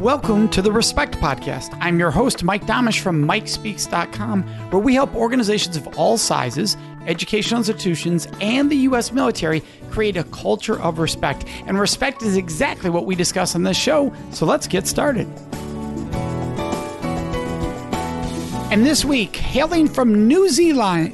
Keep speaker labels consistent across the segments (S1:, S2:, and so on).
S1: Welcome to the Respect Podcast. I'm your host, Mike Domish from MikeSpeaks.com, where we help organizations of all sizes, educational institutions, and the U.S. military create a culture of respect. And respect is exactly what we discuss on this show, so let's get started. And this week, hailing from New Zealand,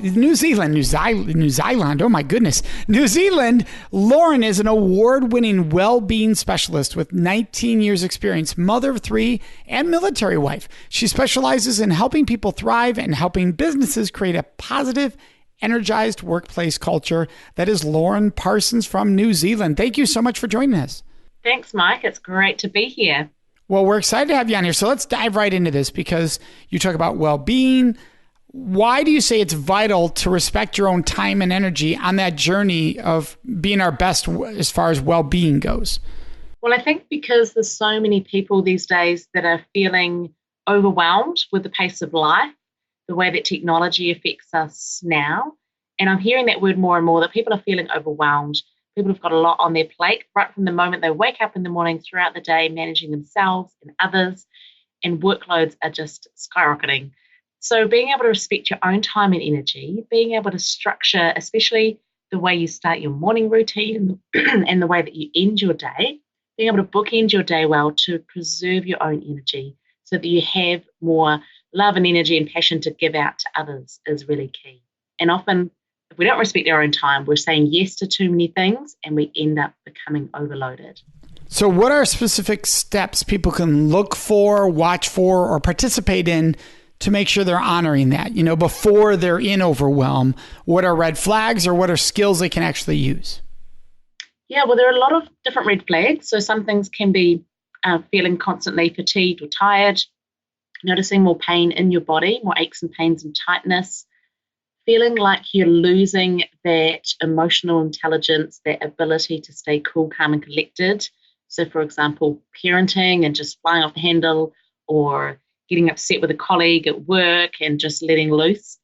S1: oh my goodness, New Zealand, Lauren is an award-winning well-being specialist with 19 years experience, mother of 3, and military wife. She specializes in helping people thrive and helping businesses create a positive, energized workplace culture. That is Lauren Parsons from New Zealand. Thank you so much for joining us.
S2: Thanks, Mike. It's great to be here.
S1: Well, we're excited to have you on here. So let's dive right into this because you talk about well-being. Why do you say it's vital to respect your own time and energy on that journey of being our best as far as well-being goes?
S2: Well, I think because there's so many people these days that are feeling overwhelmed with the pace of life, the way that technology affects us now. And I'm hearing that word more and more, that people are feeling overwhelmed. People have got a lot on their plate right from the moment they wake up in the morning throughout the day, managing themselves and others, and workloads are just skyrocketing. So being able to respect your own time and energy, being able to structure, especially the way you start your morning routine and the way that you end your day, being able to bookend your day well to preserve your own energy so that you have more love and energy and passion to give out to others is really key. And often, if we don't respect our own time, we're saying yes to too many things and we end up becoming overloaded.
S1: So what are specific steps people can look for, watch for, or participate in to make sure they're honoring that, before they're in overwhelm? What are red flags or what are skills they can actually use?
S2: Yeah, well, there are a lot of different red flags. So some things can be feeling constantly fatigued or tired, noticing more pain in your body, more aches and pains and tightness, feeling like you're losing that emotional intelligence, that ability to stay cool, calm, and collected. So, for example, parenting and just flying off the handle, or getting upset with a colleague at work and just letting loose.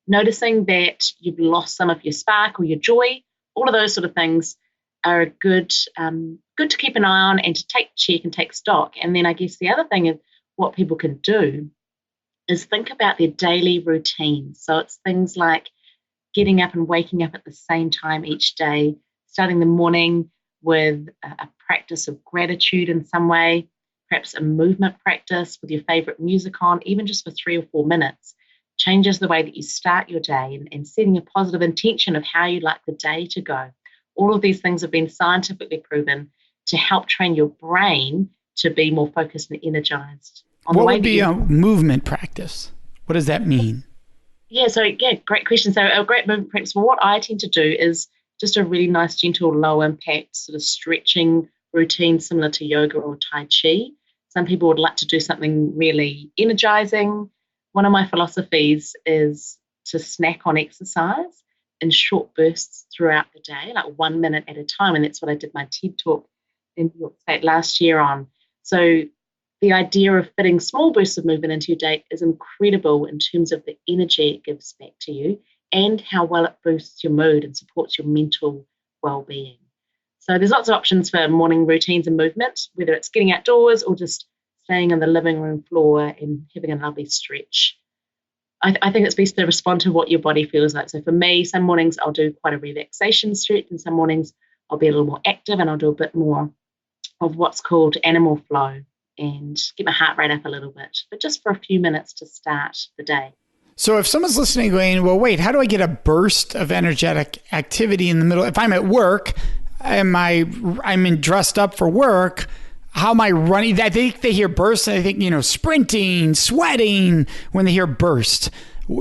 S2: Noticing that you've lost some of your spark or your joy. All of those sort of things are good to keep an eye on and to take check and take stock. And then I guess the other thing is what people can do is think about their daily routine. So it's things like getting up and waking up at the same time each day, starting the morning with a practice of gratitude in some way, perhaps a movement practice with your favorite music on, even just for 3 or 4 minutes, changes the way that you start your day and setting a positive intention of how you'd like the day to go. All of these things have been scientifically proven to help train your brain to be more focused and energized.
S1: What would be a movement practice? What does that mean?
S2: Yeah, great question. So a great movement practice, well, what I tend to do is just a really nice, gentle, low impact sort of stretching routine similar to yoga or Tai Chi. Some people would like to do something really energizing. One of my philosophies is to snack on exercise in short bursts throughout the day, like 1 minute at a time. And that's what I did my TED Talk in New York State last year on. So the idea of fitting small bursts of movement into your day is incredible in terms of the energy it gives back to you and how well it boosts your mood and supports your mental well-being. So there's lots of options for morning routines and movement, whether it's getting outdoors or just staying on the living room floor and having a lovely stretch. I think it's best to respond to what your body feels like. So for me, some mornings I'll do quite a relaxation stretch, and some mornings I'll be a little more active and I'll do a bit more of what's called animal flow and get my heart rate up a little bit, but just for a few minutes to start the day.
S1: So if someone's listening going, well, wait, how do I get a burst of energetic activity in the middle? If I'm at work, I'm dressed up for work, how am I running? I think they hear burst, and I think, sprinting, sweating when they hear burst.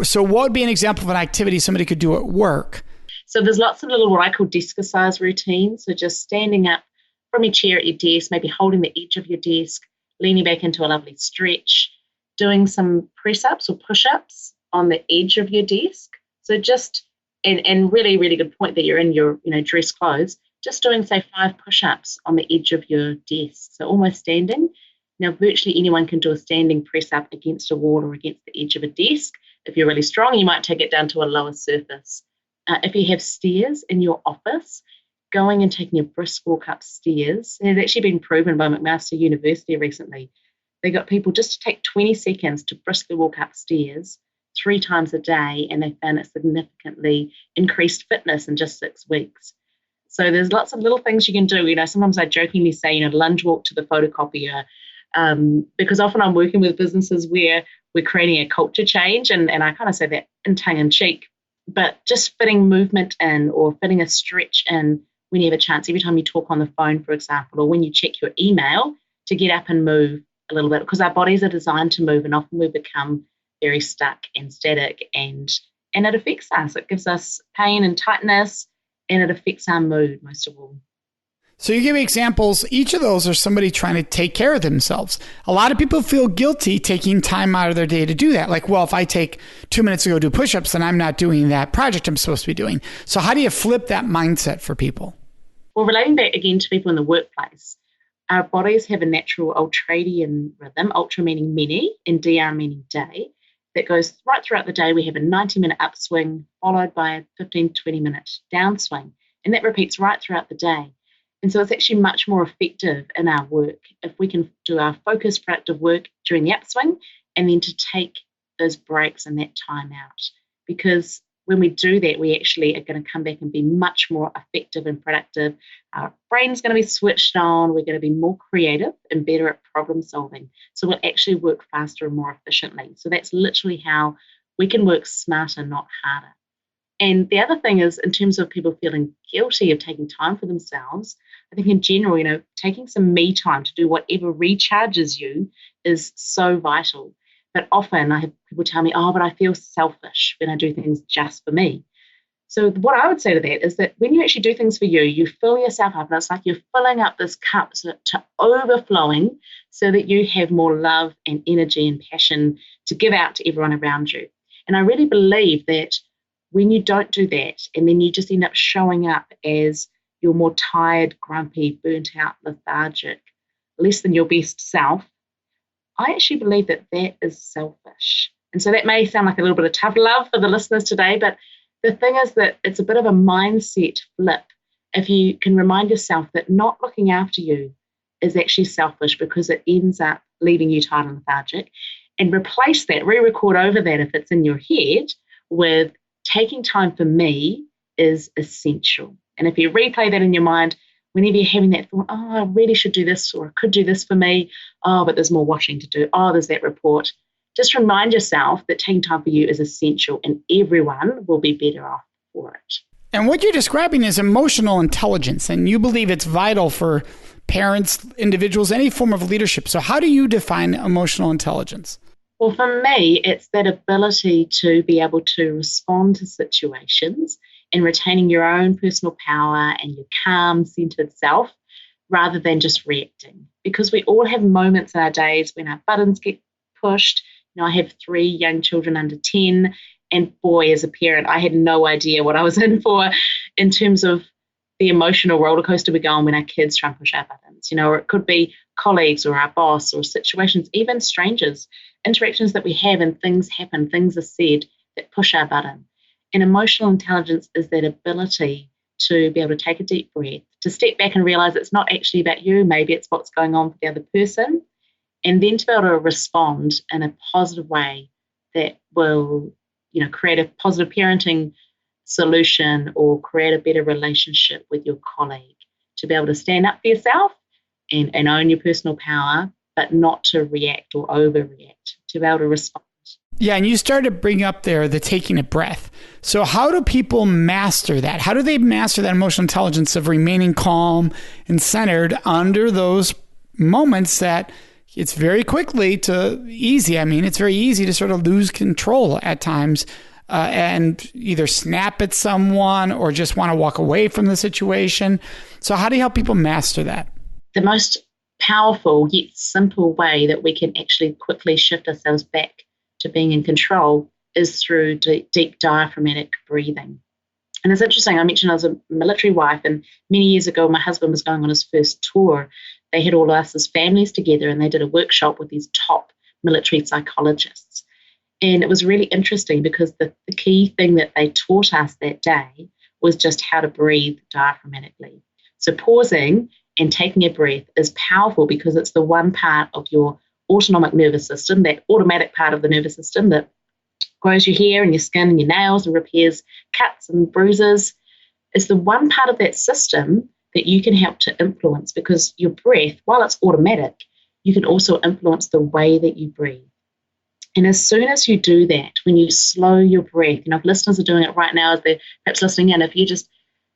S1: So what would be an example of an activity somebody could do at work?
S2: So there's lots of little what I call desk exercise routines. So just standing up from your chair at your desk, maybe holding the edge of your desk, leaning back into a lovely stretch, doing some press-ups or push-ups on the edge of your desk. So just, and really, really good point that you're in your, dress clothes, just doing, say, 5 push-ups on the edge of your desk. So almost standing. Now, virtually anyone can do a standing press-up against a wall or against the edge of a desk. If you're really strong, you might take it down to a lower surface. If you have stairs in your office, going and taking a brisk walk upstairs. It has actually been proven by McMaster University recently. They got people just to take 20 seconds to briskly walk upstairs 3 times a day, and they found it significantly increased fitness in just 6 weeks. So there's lots of little things you can do. Sometimes I jokingly say, lunge walk to the photocopier, because often I'm working with businesses where we're creating a culture change, and I kind of say that in tongue in cheek, but just fitting movement in or fitting a stretch in when you have a chance, every time you talk on the phone, for example, or when you check your email, to get up and move a little bit, because our bodies are designed to move, and often we become very stuck and static, and it affects us. It gives us pain and tightness, and it affects our mood most of all.
S1: So you give me examples. Each of those are somebody trying to take care of themselves. A lot of people feel guilty taking time out of their day to do that. Like, well, if I take 2 minutes to go do push-ups, then I'm not doing that project I'm supposed to be doing. So how do you flip that mindset for people?
S2: Well, relating back again to people in the workplace, our bodies have a natural ultradian rhythm, ultra meaning many and dr meaning day, that goes right throughout the day. We have a 90-minute upswing followed by a 15-20-minute downswing, and that repeats right throughout the day. And so it's actually much more effective in our work if we can do our focused, productive work during the upswing, and then to take those breaks and that time out. Because when we do that, we actually are going to come back and be much more effective and productive. Our brain's going to be switched on. We're going to be more creative and better at problem solving. So we'll actually work faster and more efficiently. So that's literally how we can work smarter, not harder. And the other thing is, in terms of people feeling guilty of taking time for themselves, I think in general, taking some me time to do whatever recharges you is so vital. But often I have people tell me, but I feel selfish when I do things just for me. So what I would say to that is that when you actually do things for you, you fill yourself up, and it's like you're filling up this cup to overflowing so that you have more love and energy and passion to give out to everyone around you. And I really believe that when you don't do that, and then you just end up showing up as you're more tired, grumpy, burnt out, lethargic, less than your best self, I actually believe that that is selfish. And so that may sound like a little bit of tough love for the listeners today, but the thing is that it's a bit of a mindset flip if you can remind yourself that not looking after you is actually selfish, because it ends up leaving you tired and lethargic, and replace that, re-record over that if it's in your head with taking time for me is essential. And if you replay that in your mind, whenever you're having that thought, I really should do this, or I could do this for me, but there's more washing to do, there's that report, just remind yourself that taking time for you is essential, and everyone will be better off for it.
S1: And what you're describing is emotional intelligence, and you believe it's vital for parents, individuals, any form of leadership. So how do you define emotional intelligence?
S2: Well, for me, it's that ability to be able to respond to situations and retaining your own personal power and your calm, centered self, rather than just reacting. Because we all have moments in our days when our buttons get pushed. I have 3 young children under 10, and boy, as a parent, I had no idea what I was in for in terms of the emotional roller coaster we go on when our kids try and push our buttons, or it could be colleagues or our boss or situations, even strangers, interactions that we have, and things happen, things are said that push our button. And emotional intelligence is that ability to be able to take a deep breath, to step back and realize it's not actually about you, maybe it's what's going on for the other person, and then to be able to respond in a positive way that will, create a positive parenting solution or create a better relationship with your colleague, to be able to stand up for yourself and own your personal power, but not to react or overreact, to be able to respond.
S1: Yeah, and you started to bring up there the taking a breath. So how do people master that? How do they master that emotional intelligence of remaining calm and centered under those moments that it's very quickly to easy. I mean, it's very easy to sort of lose control at times and either snap at someone or just want to walk away from the situation. So how do you help people master that?
S2: The most powerful yet simple way that we can actually quickly shift ourselves back to being in control is through deep diaphragmatic breathing. And it's interesting, I mentioned I was a military wife, and many years ago, my husband was going on his first tour. They had all us as families together, and they did a workshop with these top military psychologists. And it was really interesting because the key thing that they taught us that day was just how to breathe diaphragmatically. So pausing and taking a breath is powerful because it's the one part of your autonomic nervous system, that automatic part of the nervous system that grows your hair and your skin and your nails and repairs cuts and bruises. Is the one part of that system that you can help to influence, because your breath, while it's automatic, you can also influence the way that you breathe. And as soon as you do that, when you slow your breath, if listeners are doing it right now as they're perhaps listening in, if you just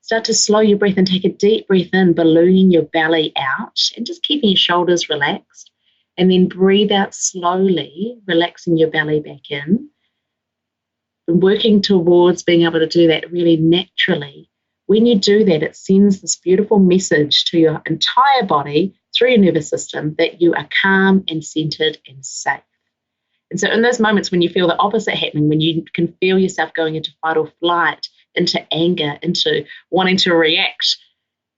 S2: start to slow your breath and take a deep breath in, ballooning your belly out and just keeping your shoulders relaxed, and then breathe out slowly, relaxing your belly back in, and working towards being able to do that really naturally. When you do that, it sends this beautiful message to your entire body through your nervous system that you are calm and centered and safe. And so in those moments when you feel the opposite happening, when you can feel yourself going into fight or flight, into anger, into wanting to react,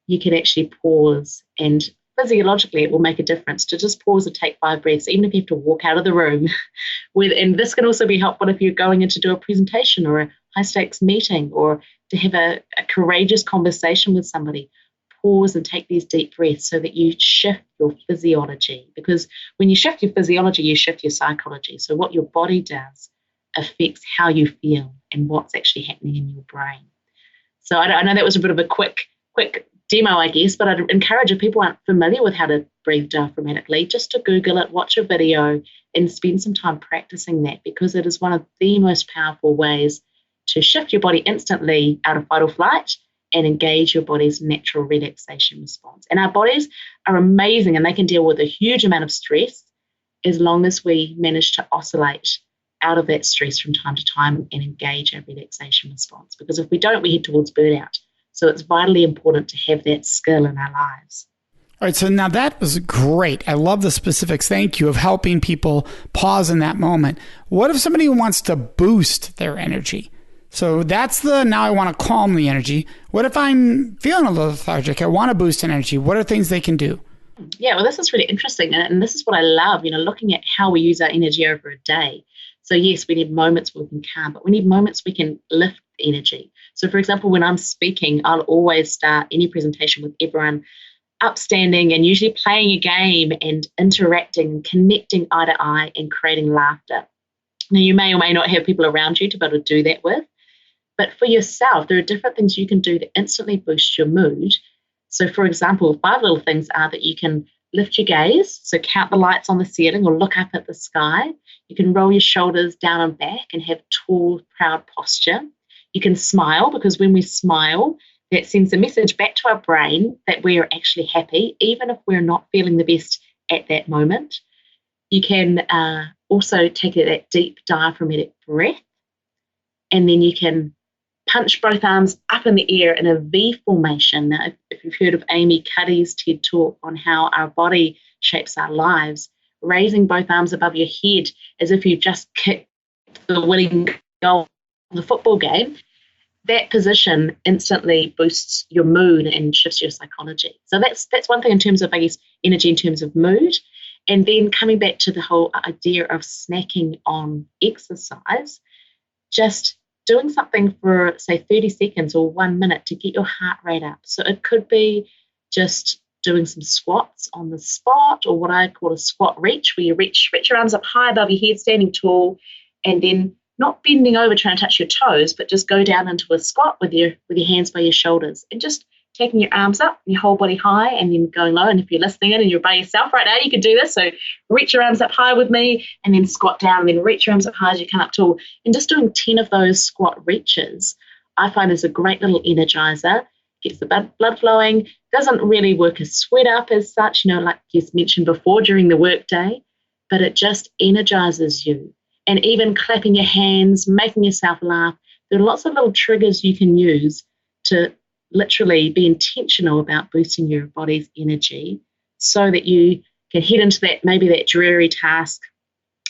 S2: you can actually pause, and physiologically it will make a difference to just pause and take 5 breaths, even if you have to walk out of the room. And this can also be helpful if you're going in to do a presentation or a high-stakes meeting, or to have a courageous conversation with somebody. Pause and take these deep breaths so that you shift your physiology, because when you shift your physiology, you shift your psychology. So what your body does affects how you feel and what's actually happening in your brain. So I know that was a bit of a quick demo, I guess, but I'd encourage, if people aren't familiar with how to breathe diaphragmatically, just to Google it, watch a video, and spend some time practicing that, because it is one of the most powerful ways to shift your body instantly out of fight or flight and engage your body's natural relaxation response. And our bodies are amazing, and they can deal with a huge amount of stress as long as we manage to oscillate out of that stress from time to time and engage our relaxation response. Because if we don't, we head towards burnout. So it's vitally important to have that skill in our lives.
S1: All right, so now that was great. I love the specifics, thank you, of helping people pause in that moment. What if somebody wants to boost their energy? So that's now I want to calm the energy. What if I'm feeling a little lethargic? I want to boost energy. What are things they can do?
S2: Yeah, well, this is really interesting. And this is what I love, looking at how we use our energy over a day. So yes, we need moments where we can calm, but we need moments we can lift energy. So for example, when I'm speaking, I'll always start any presentation with everyone upstanding and usually playing a game and interacting, connecting eye to eye and creating laughter. Now, you may or may not have people around you to be able to do that with. But for yourself, there are different things you can do to instantly boost your mood. So for example, 5 little things are that you can lift your gaze, so count the lights on the ceiling or look up at the sky. You can roll your shoulders down and back and have tall, proud posture. You can smile, because when we smile, that sends a message back to our brain that we are actually happy, even if we're not feeling the best at that moment. You can also take that deep diaphragmatic breath, and then you can punch both arms up in the air in a V formation. Now, if you've heard of Amy Cuddy's TED talk on how our body shapes our lives, raising both arms above your head as if you just kicked the winning goal in the football game, that position instantly boosts your mood and shifts your psychology. So that's one thing in terms of, I guess, energy in terms of mood. And then coming back to the whole idea of snacking on exercise, just doing something for, say, 30 seconds or 1 minute to get your heart rate up. So it could be just doing some squats on the spot, or what I call a squat reach, where you reach your arms up high above your head, standing tall, and then not bending over trying to touch your toes, but just go down into a squat with your hands by your shoulders, and just taking your arms up, your whole body high, and then going low. And if you're listening in and you're by yourself right now, you can do this. So reach your arms up high with me, and then squat down, and then reach your arms up high as you come up tall. And just doing 10 of those squat reaches, I find is a great little energizer. Gets the blood flowing, doesn't really work a sweat up as such, like you mentioned before during the work day, but it just energizes you. And even clapping your hands, making yourself laugh, there are lots of little triggers you can use to literally be intentional about boosting your body's energy, so that you can head into that dreary task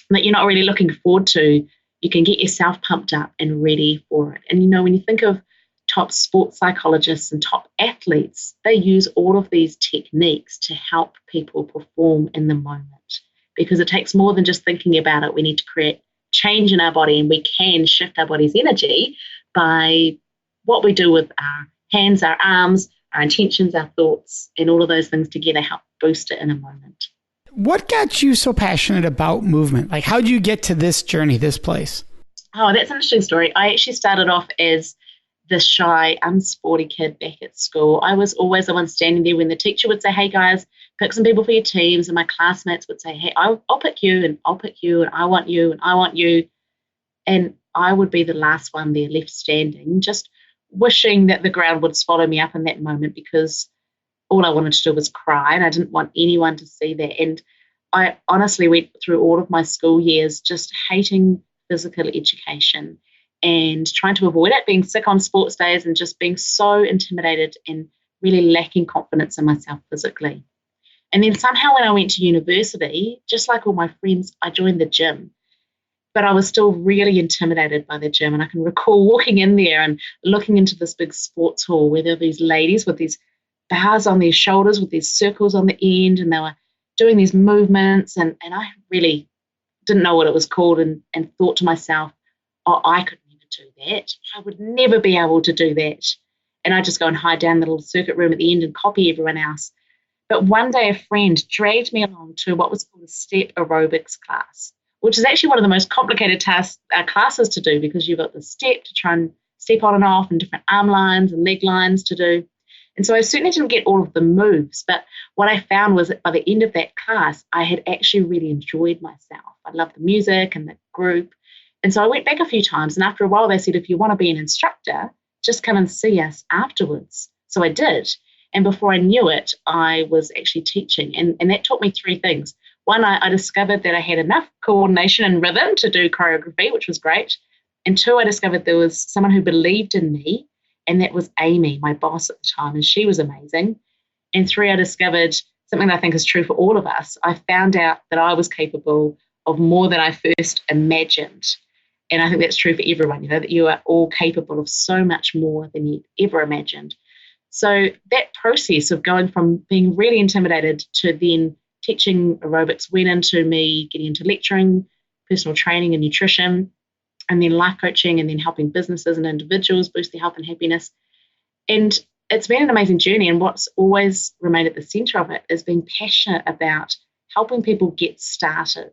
S2: that you're not really looking forward to. You can get yourself pumped up and ready for it. And when you think of top sports psychologists and top athletes, they use all of these techniques to help people perform in the moment, because it takes more than just thinking about it. We need to create change in our body, and we can shift our body's energy by what we do with our hands, our arms, our intentions, our thoughts, and all of those things together help boost it in a moment.
S1: What got you so passionate about movement? Like, how did you get to this journey, this place?
S2: Oh, that's an interesting story. I actually started off as the shy, unsporty kid back at school. I was always the one standing there when the teacher would say, hey guys, pick some people for your teams. And my classmates would say, hey, I'll pick you, and I'll pick you, and I want you, and I want you. And I would be the last one there left standing, just wishing that the ground would swallow me up in that moment, because all I wanted to do was cry, and I didn't want anyone to see that. And I honestly went through all of my school years just hating physical education and trying to avoid it, being sick on sports days and just being so intimidated and really lacking confidence in myself physically. And then somehow when I went to university, just like all my friends, I joined the gym. But I was still really intimidated by the gym. And I can recall walking in there and looking into this big sports hall where there were these ladies with these bars on their shoulders with these circles on the end, and they were doing these movements. And I really didn't know what it was called, and thought to myself, oh, I could never do that. I would never be able to do that. And I just go and hide down the little circuit room at the end and copy everyone else. But one day a friend dragged me along to what was called a step aerobics class, which is actually one of the most complicated classes to do, because you've got the step to try and step on and off, and different arm lines and leg lines to do. And so I certainly didn't get all of the moves, but what I found was that by the end of that class, I had actually really enjoyed myself. I loved the music and the group. And so I went back a few times, and after a while they said, if you want to be an instructor, just come and see us afterwards. So I did. And before I knew it, I was actually teaching. And that taught me three things. One, I discovered that I had enough coordination and rhythm to do choreography, which was great. And two, I discovered there was someone who believed in me, and that was Amy, my boss at the time, and she was amazing. And three, I discovered something that I think is true for all of us. I found out that I was capable of more than I first imagined. And I think that's true for everyone, that you are all capable of so much more than you ever imagined. So that process of going from being really intimidated to then teaching aerobics went into me getting into lecturing, personal training and nutrition, and then life coaching, and then helping businesses and individuals boost their health and happiness. And it's been an amazing journey. And what's always remained at the center of it is being passionate about helping people get started,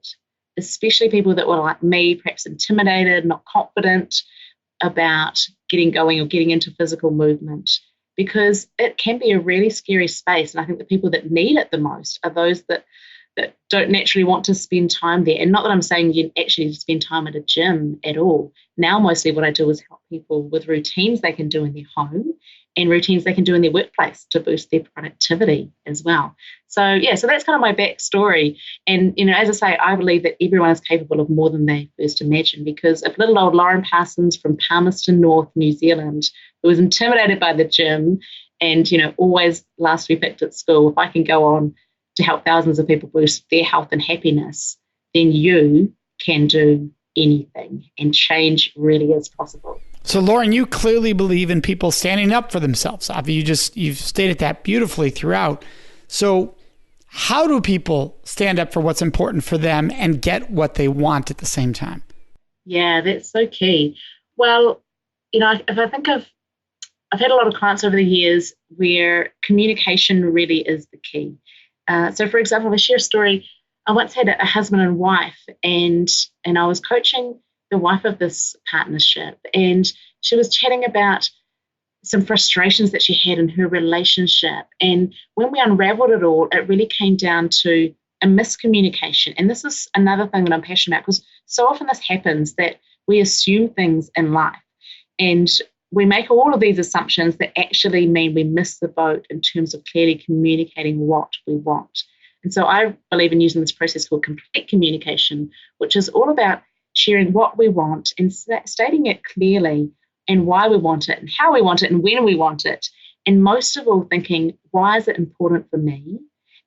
S2: especially people that were like me, perhaps intimidated, not confident about getting going or getting into physical movement, because it can be a really scary space. And I think the people that need it the most are those that don't naturally want to spend time there. And not that I'm saying you actually need to spend time at a gym at all. Now, mostly what I do is help people with routines they can do in their home and routines they can do in their workplace to boost their productivity as well. So, yeah, so that's kind of my backstory. And, as I say, I believe that everyone is capable of more than they first imagined, because if little old Lauren Parsons from Palmerston North, New Zealand, who was intimidated by the gym and, always last to be picked at school, if I can go on to help thousands of people boost their health and happiness, then you can do anything, and change really is possible.
S1: So, Lauren, you clearly believe in people standing up for themselves. You've stated that beautifully throughout. So how do people stand up for what's important for them and get what they want at the same time?
S2: Yeah, that's so key. Well, if I think I've had a lot of clients over the years where communication really is the key. So, for example, I'll share a story. I once had a husband and wife, and I was coaching the wife of this partnership, and she was chatting about some frustrations that she had in her relationship. And when we unraveled it all, it really came down to a miscommunication. And this is another thing that I'm passionate about, because so often this happens that we assume things in life, and we make all of these assumptions that actually mean we miss the boat in terms of clearly communicating what we want. And so I believe in using this process called complete communication, which is all about sharing what we want and stating it clearly, and why we want it and how we want it and when we want it. And most of all, thinking, why is it important for me?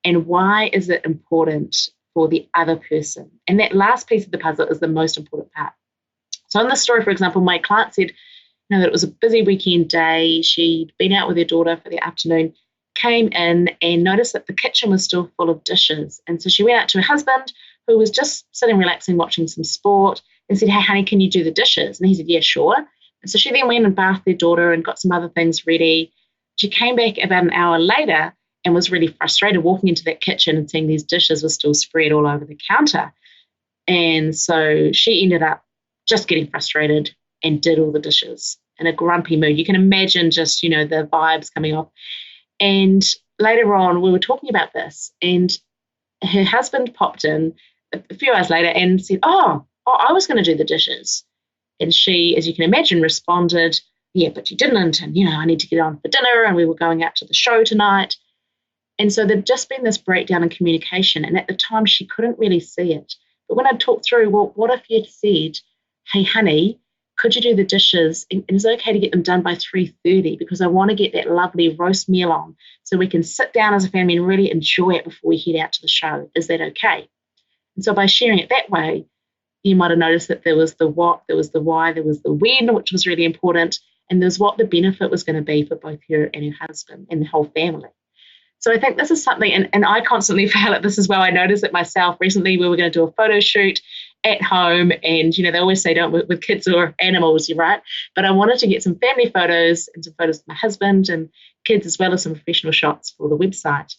S2: And why is it important for the other person? And that last piece of the puzzle is the most important part. So in this story, for example, my client said, that it was a busy weekend day. She'd been out with her daughter for the afternoon, came in and noticed that the kitchen was still full of dishes. And so she went out to her husband, who was just sitting relaxing, watching some sport, and said, hey, honey, can you do the dishes? And he said, yeah, sure. And so she then went and bathed their daughter and got some other things ready. She came back about an hour later and was really frustrated walking into that kitchen and seeing these dishes were still spread all over the counter. And so she ended up just getting frustrated and did all the dishes in a grumpy mood. You can imagine just, the vibes coming off. And later on, we were talking about this, and her husband popped in a few hours later and said, oh, I was going to do the dishes. And she, as you can imagine, responded, yeah, but you didn't. And, I need to get on for dinner, and we were going out to the show tonight. And so there'd just been this breakdown in communication. And at the time, she couldn't really see it. But when I talked through, well, what if you'd said, hey, honey, could you do the dishes? And it's okay to get them done by 3:30 because I want to get that lovely roast meal on so we can sit down as a family and really enjoy it before we head out to the show. Is that okay? And so by sharing it that way, you might have noticed that there was the what, there was the why, there was the when, which was really important, and there's what the benefit was going to be for both her and her husband and the whole family. So I think this is something, and I constantly fail at this as well. I noticed it myself. Recently, we were going to do a photo shoot at home, and they always say don't with kids or animals, you're right. But I wanted to get some family photos and some photos of my husband and kids, as well as some professional shots for the website.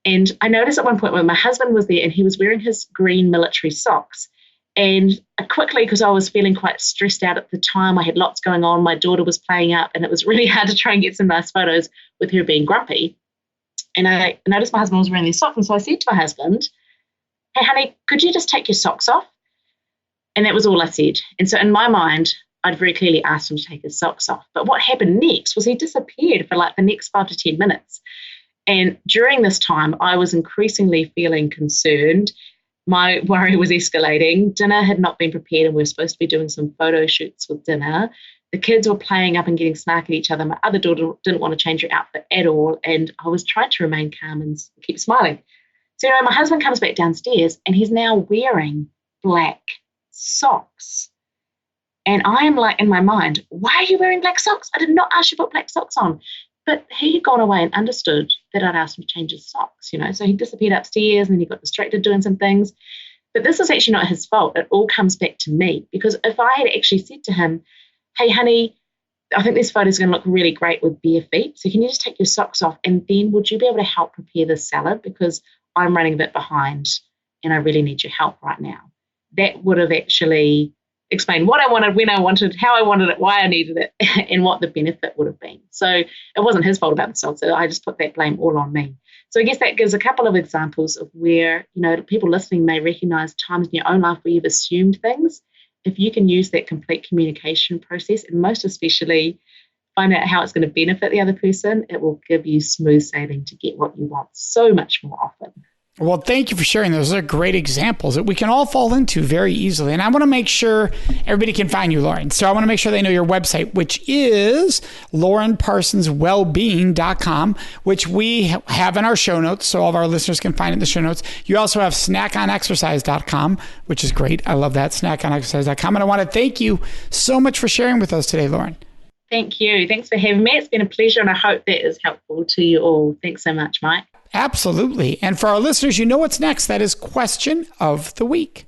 S2: And I noticed at one point when my husband was there and he was wearing his green military socks. And I quickly, because I was feeling quite stressed out at the time, I had lots going on. My daughter was playing up, and it was really hard to try and get some nice photos with her being grumpy. And I noticed my husband was wearing these socks. And so I said to my husband, hey, honey, could you just take your socks off? And that was all I said. And so in my mind, I'd very clearly asked him to take his socks off. But what happened next was he disappeared for like the next 5 to 10 minutes. And during this time, I was increasingly feeling concerned. My worry was escalating. Dinner had not been prepared, and we were supposed to be doing some photo shoots with dinner. The kids were playing up and getting snarky at each other. My other daughter didn't want to change her outfit at all, and I was trying to remain calm and keep smiling. So my husband comes back downstairs, and he's now wearing black socks. And I am like, in my mind, why are you wearing black socks? I did not ask you to put black socks on. But he had gone away and understood that I'd asked him to change his socks, So he disappeared upstairs, and then he got distracted doing some things. But this is actually not his fault. It all comes back to me, because if I had actually said to him, hey, honey, I think this photo is going to look really great with bare feet. So can you just take your socks off? And then would you be able to help prepare this salad? Because I'm running a bit behind and I really need your help right now. That would have actually explained what I wanted, when I wanted, how I wanted it, why I needed it, and what the benefit would have been. So it wasn't his fault about the socks. So I just put that blame all on me. So I guess that gives a couple of examples of where, people listening may recognize times in your own life where you've assumed things. If you can use that complete communication process, and most especially find out how it's going to benefit the other person, it will give you smooth sailing to get what you want so much more often.
S1: Well, thank you for sharing. Those are great examples that we can all fall into very easily. And I want to make sure everybody can find you, Lauren. So I want to make sure they know your website, which is laurenparsonswellbeing.com, which we have in our show notes, so all of our listeners can find it in the show notes. You also have snackonexercise.com, which is great. I love that, snackonexercise.com. And I want to thank you so much for sharing with us today, Lauren.
S2: Thank you. Thanks for having me. It's been a pleasure, and I hope that is helpful to you all. Thanks so much, Mike.
S1: Absolutely. And for our listeners, you know what's next. That is Question of the Week.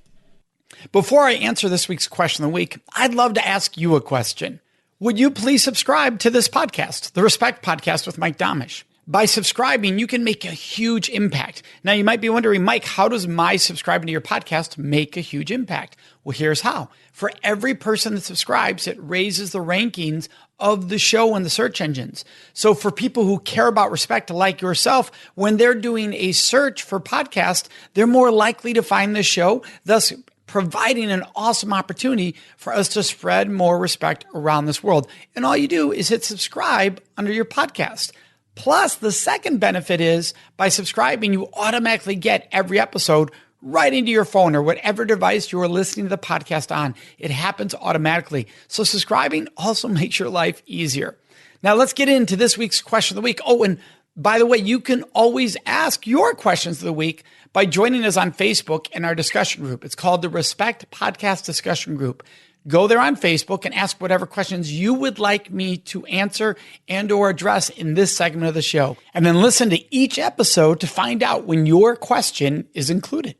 S1: Before I answer this week's Question of the Week, I'd love to ask you a question. Would you please subscribe to this podcast, the Respect Podcast with Mike Domish? By subscribing, you can make a huge impact. Now, you might be wondering, Mike, how does my subscribing to your podcast make a huge impact? Well, here's how. For every person that subscribes, it raises the rankings of the show in the search engines. So for people who care about respect like yourself, when they're doing a search for podcast, they're more likely to find the show, thus providing an awesome opportunity for us to spread more respect around this world. And all you do is hit subscribe under your podcast. Plus, the second benefit is by subscribing, you automatically get every episode right into your phone or whatever device you are listening to the podcast on. It happens automatically. So subscribing also makes your life easier. Now let's get into this week's Question of the Week. Oh, and by the way, you can always ask your questions of the week by joining us on Facebook in our discussion group. It's called the Respect Podcast Discussion Group. Go there on Facebook and ask whatever questions you would like me to answer and or address in this segment of the show. And then listen to each episode to find out when your question is included.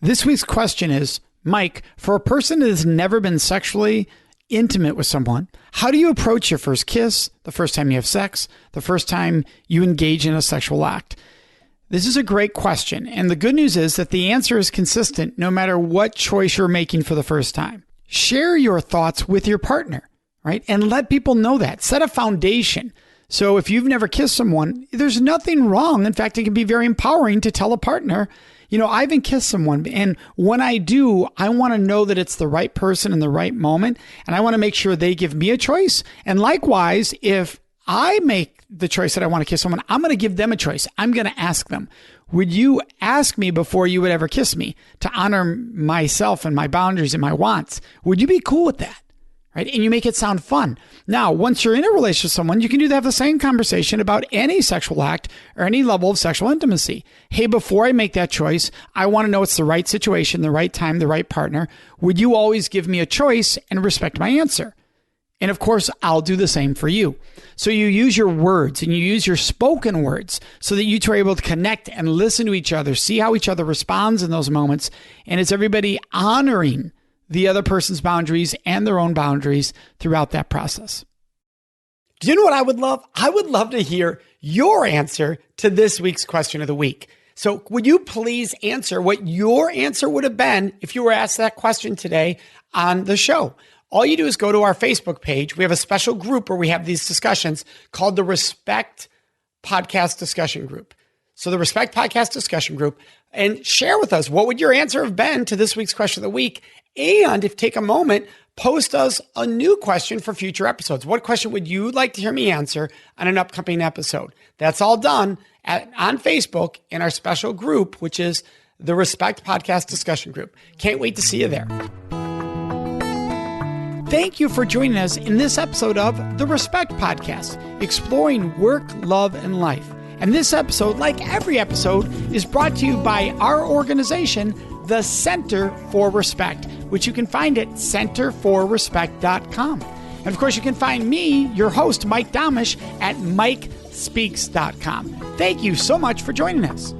S1: This week's question is, Mike, for a person that has never been sexually intimate with someone, how do you approach your first kiss, the first time you have sex, the first time you engage in a sexual act? This is a great question, and the good news is that the answer is consistent no matter what choice you're making for the first time. Share your thoughts with your partner, right? And let people know that. Set a foundation. So if you've never kissed someone, there's nothing wrong. In fact, it can be very empowering to tell a partner, I haven't kissed someone. And when I do, I want to know that it's the right person in the right moment. And I want to make sure they give me a choice. And likewise, if I make the choice that I want to kiss someone, I'm going to give them a choice. I'm going to ask them, would you ask me before you would ever kiss me to honor myself and my boundaries and my wants? Would you be cool with that? Right? And you make it sound fun. Now, once you're in a relationship with someone, you can have the same conversation about any sexual act or any level of sexual intimacy. Hey, before I make that choice, I want to know it's the right situation, the right time, the right partner. Would you always give me a choice and respect my answer? And of course, I'll do the same for you. So you use your words and you use your spoken words so that you two are able to connect and listen to each other, see how each other responds in those moments. And it's everybody honoring the other person's boundaries and their own boundaries throughout that process. Do you know what I would love? I would love to hear your answer to this week's question of the week. So would you please answer what your answer would have been if you were asked that question today on the show? All you do is go to our Facebook page. We have a special group where we have these discussions called the Respect Podcast Discussion Group. So the Respect Podcast Discussion Group, and share with us, what would your answer have been to this week's question of the week? And if take a moment, post us a new question for future episodes. What question would you like to hear me answer on an upcoming episode? That's all done on Facebook in our special group, which is the Respect Podcast Discussion Group. Can't wait to see you there. Thank you for joining us in this episode of the Respect Podcast, exploring work, love, and life. And this episode, like every episode, is brought to you by our organization, the Center for Respect, which you can find at centerforrespect.com. And of course, you can find me, your host, Mike Domish, at mikespeaks.com. Thank you so much for joining us.